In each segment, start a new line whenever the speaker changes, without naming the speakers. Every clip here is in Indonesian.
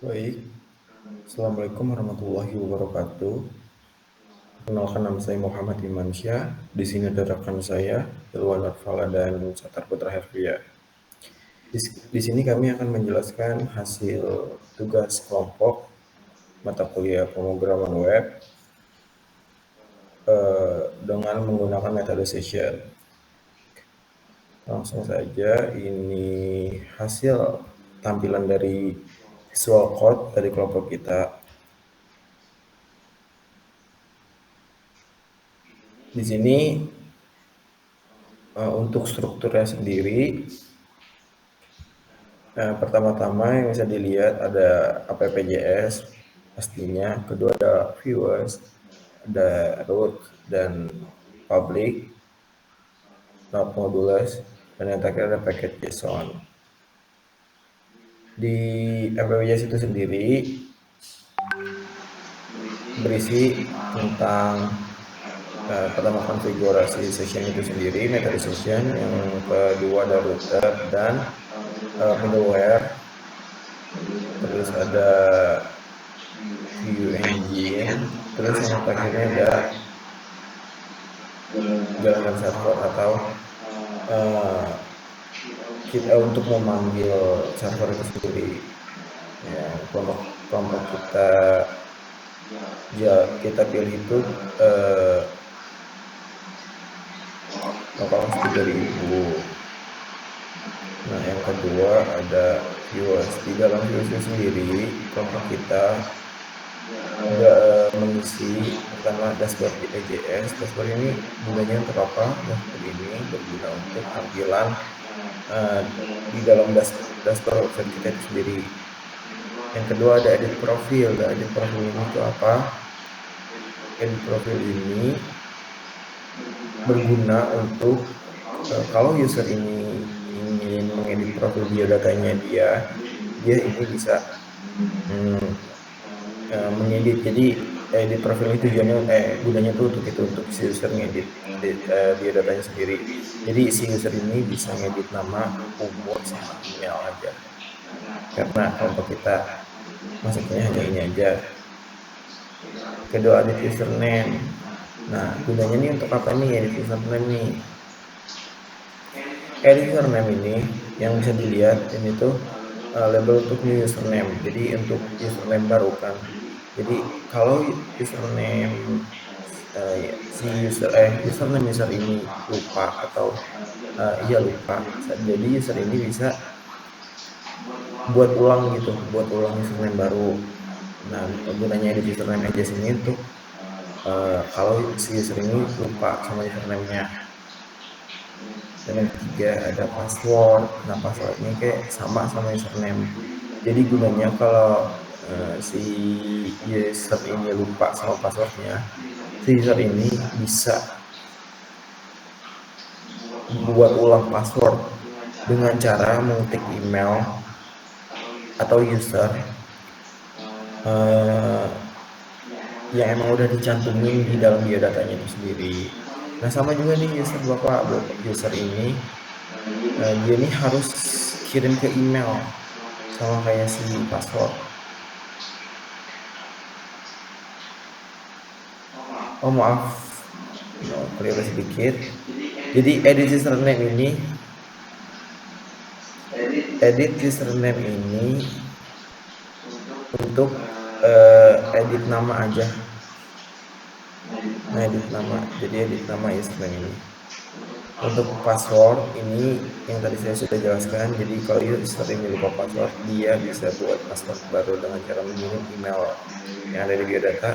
Baik, Assalamualaikum warahmatullahi wabarakatuh. Perkenalkan nama saya Muhammad Imansyah. Di sini ada rekan saya, Ilwan Arfala dan Satar Putra Hervia. Di sini kami akan menjelaskan hasil tugas kelompok mata kuliah pemrograman web dengan menggunakan metode session. Langsung saja, ini hasil tampilan dari visual code dari kelompok kita. Di sini untuk strukturnya sendiri, pertama-tama yang bisa dilihat ada AppJS pastinya, kedua ada viewers, ada root dan public, not modulus, dan yang terakhir ada package JSON. Di AppJS itu sendiri berisi tentang pertama konfigurasi session itu sendiri, metode session, yang kedua ada router dan middleware, terus ada view engine, terus yang terakhirnya ada jalankan server atau kita untuk memanggil server itu sendiri. Ya, kelompok kita pilih itu localhost 3000. Nah, yang kedua ada viewers. Di dalam viewers itu sendiri, kelompok kita mengisi pertama dashboard di AJS. Dashboard ini gunanya untuk apa? Dashboard ini berguna untuk tampilan di dalam dashboard website kita itu sendiri. Yang kedua ada edit profil. Nah, edit profil ini itu apa? Edit profil ini berguna untuk kalau user ini ingin mengedit profil biodatanya dia ini bisa mengedit. Jadi edit profil itu tujuannya gunanya tuh untuk si user ngedit biodatanya sendiri. Jadi si user ini bisa ngedit nama, umur, sama email aja. Karena kelompok kita masuknya hanya ini aja. Kedua, edit username. Nah, gunanya nih untuk apa nih edit username nih? Edit username ini yang bisa dilihat ini tuh label untuk new username. Jadi untuk username baru kan. Jadi kalau username username user ini lupa atau lupa, jadi user ini bisa buat ulang username baru. Nah, gunanya edit username aja sini untuk kalau si user ini lupa sama username-nya. Dan yang ketiga ada password. Nah, passwordnya kayak sama username. Jadi gunanya kalau si user ini lupa sama passwordnya, si user ini bisa buat ulang password dengan cara mengetik email atau user yang emang udah dicantumin di dalam biodatanya itu sendiri. Nah, sama juga nih user ini dia nih harus kirim ke email sama kayak si password. Oh maaf, clear sedikit. Jadi edit username ini untuk edit nama aja. Nah, edit nama username ini. Untuk password ini yang tadi saya sudah jelaskan. Jadi kalau user ini lupa password, dia bisa buat password baru dengan cara mengirim email yang ada di biodata.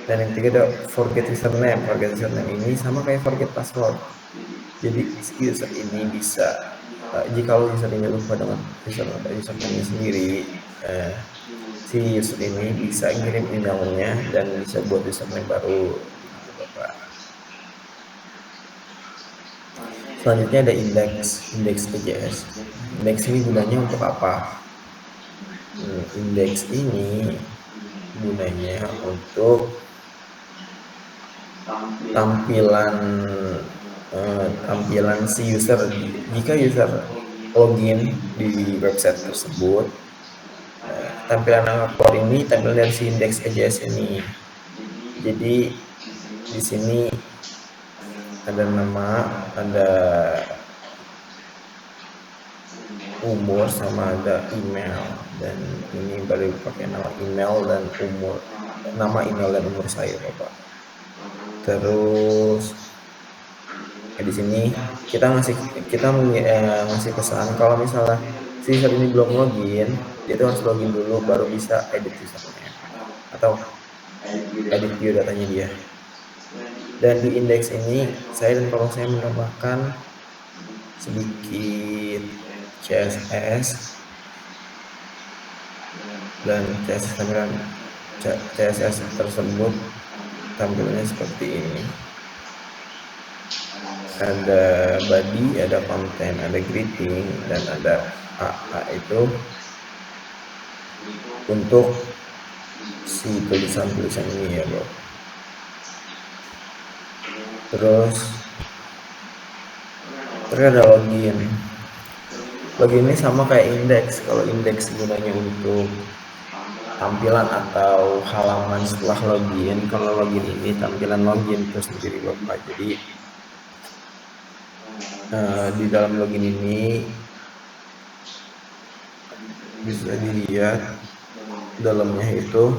Dan yang ketiga ada forget username. Forget username ini sama kayak forget password. Jadi user ini bisa jika user ini lupa dengan username sendiri, si user ini bisa ngirim emailnya dan bisa buat username baru. Selanjutnya ada index.js. Index ini gunanya untuk apa? Index ini gunanya untuk tampilan si user. Jika user login di website tersebut, tampilan keluar ini tampilan dari si index.js ini. Jadi di sini ada nama, ada umur sama ada email, dan ini baru pakai nama email dan umur, nama email dan umur saya Bapak. Terus di sini kita ngasih pesan kalau misalnya si user ini belum login, dia tuh harus login dulu baru bisa edit username atau edit biodatanya dia. Dan di indeks ini saya dan kalau saya menambahkan sedikit CSS, dan CSS tersebut tampilannya seperti ini. Ada body, ada konten, ada greeting, dan ada AA itu untuk si tulisan-tulisan ini ya bro. Terus ada login. Login ini sama kayak indeks. Kalau indeks gunanya untuk tampilan atau halaman setelah login, kalau login ini tampilan login itu sendiri Bapak. Jadi di dalam login ini bisa dilihat dalamnya itu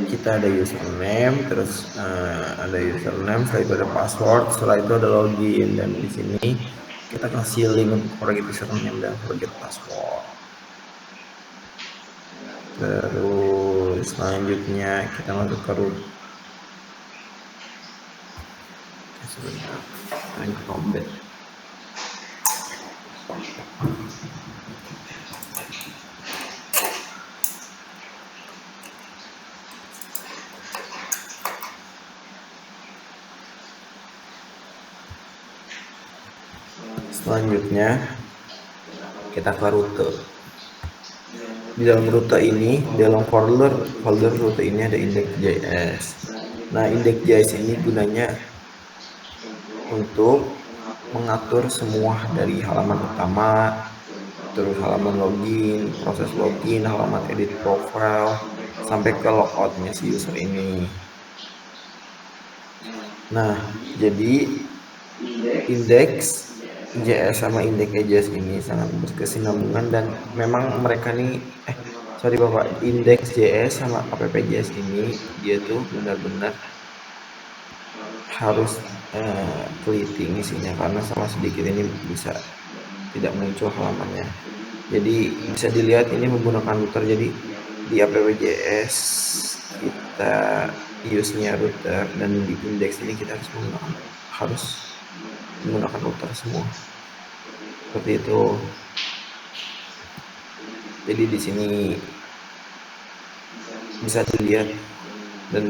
kita ada username, terus ada username, setelah itu ada password, setelah itu ada login, dan di sini kita kasih link untuk forget username dan forget password. Terus selanjutnya kita masuk ke root. Sebentar, ini combat. Selanjutnya kita ke rute. Di dalam rute ini, dalam folder rute ini ada index.js. Nah, index.js ini gunanya untuk mengatur semua dari halaman utama, terus halaman login, proses login, halaman edit profile, sampai ke logoutnya si user ini. Nah, jadi index.js sama index.js ini sangat berkesinambungan, dan memang mereka nih index.js sama app.js ini dia tuh benar-benar harus teliti isinya, karena sama sedikit ini bisa tidak muncul halamannya. Jadi bisa dilihat ini menggunakan router. Jadi di app.js kita use-nya router, dan di index ini kita harus menggunakan router semua. Seperti itu. Jadi di sini bisa dilihat, dan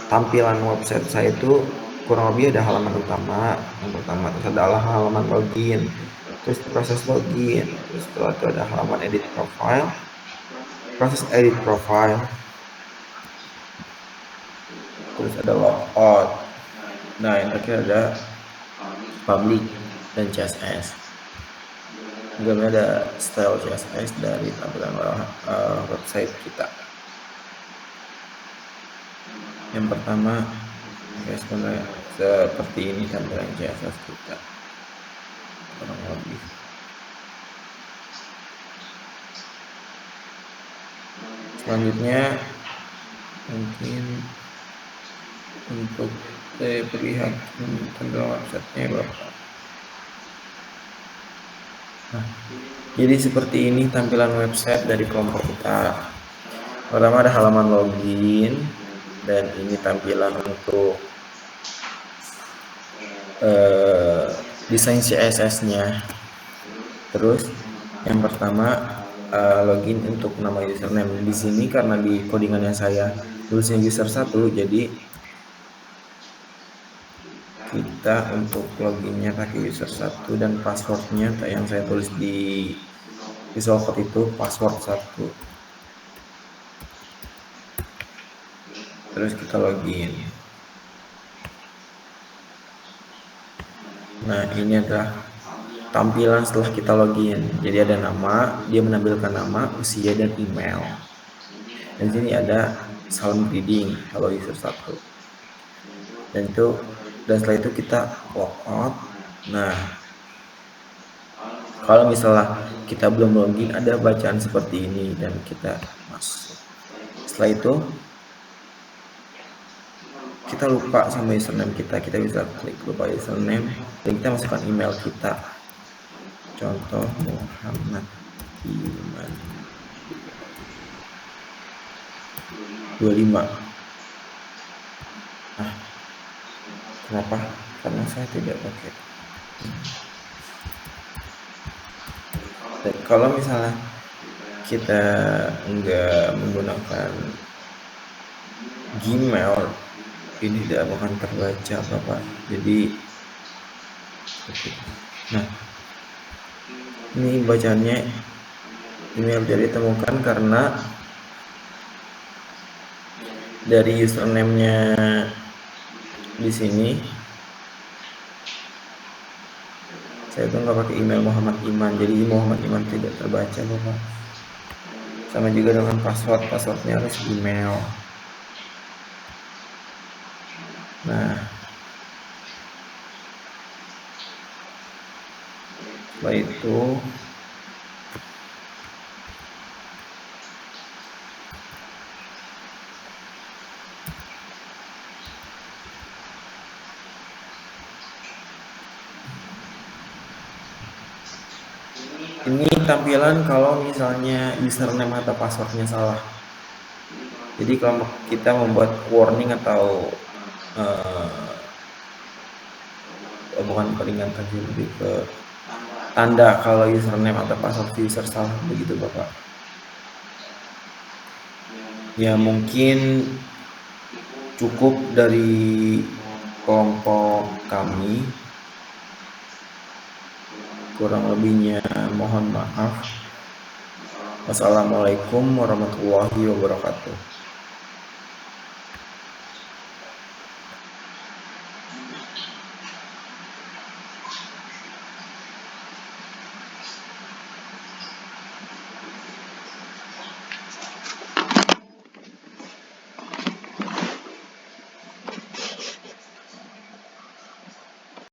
tampilan website saya itu kurang lebih ada halaman utama yang pertama, terus ada halaman login, terus proses login, terus setelah itu ada halaman edit profile, proses edit profile, terus ada logout. Nah, yang terakhir ada public dan CSS. Juga ada style CSS dari tampilan website kita. Yang pertama, sebenarnya seperti ini tampilan CSS kita kurang lebih. Selanjutnya mungkin untuk perlihat tampilan websitenya Bapak. Nah, jadi seperti ini tampilan website dari kelompok kita. Pertama ada halaman login, dan ini tampilan untuk desain CSS-nya. Terus yang pertama login untuk nama username. Di sini karena di codingannya saya tulisnya user 1, jadi kita untuk loginnya pakai user 1, dan passwordnya yang saya tulis di Visual Code itu password 1. Terus kita login. Nah, ini adalah tampilan setelah kita login. Jadi ada nama, dia menampilkan nama, usia, dan email. Dan sini ada salam greeting, hello user 1. Dan setelah itu kita logout. Nah, kalau misalnya kita belum login, ada bacaan seperti ini dan kita masuk. Setelah itu kita lupa sama username kita bisa klik lupa username dan kita masukkan email kita. Contoh Muhammad Iman 25. Kenapa? Karena saya tidak pakai. Dan kalau misalnya kita enggak menggunakan Gmail, ini tidak akan terbaca Bapak. Jadi nah, ini bacaannya email jadi temukan karena dari username-nya di sini saya tuh nggak pakai email Muhammad Iman, jadi Muhammad Iman tidak terbaca Bapak. Sama juga dengan passwordnya harus email. Nah, setelah itu ini tampilan kalau misalnya username atau passwordnya salah. Jadi kalau kita membuat warning atau bukan peringatan sih, lebih ke tanda kalau username atau password user salah, begitu Bapak. Ya mungkin cukup dari kelompok kami, kurang lebihnya mohon maaf. Wassalamualaikum warahmatullahi wabarakatuh.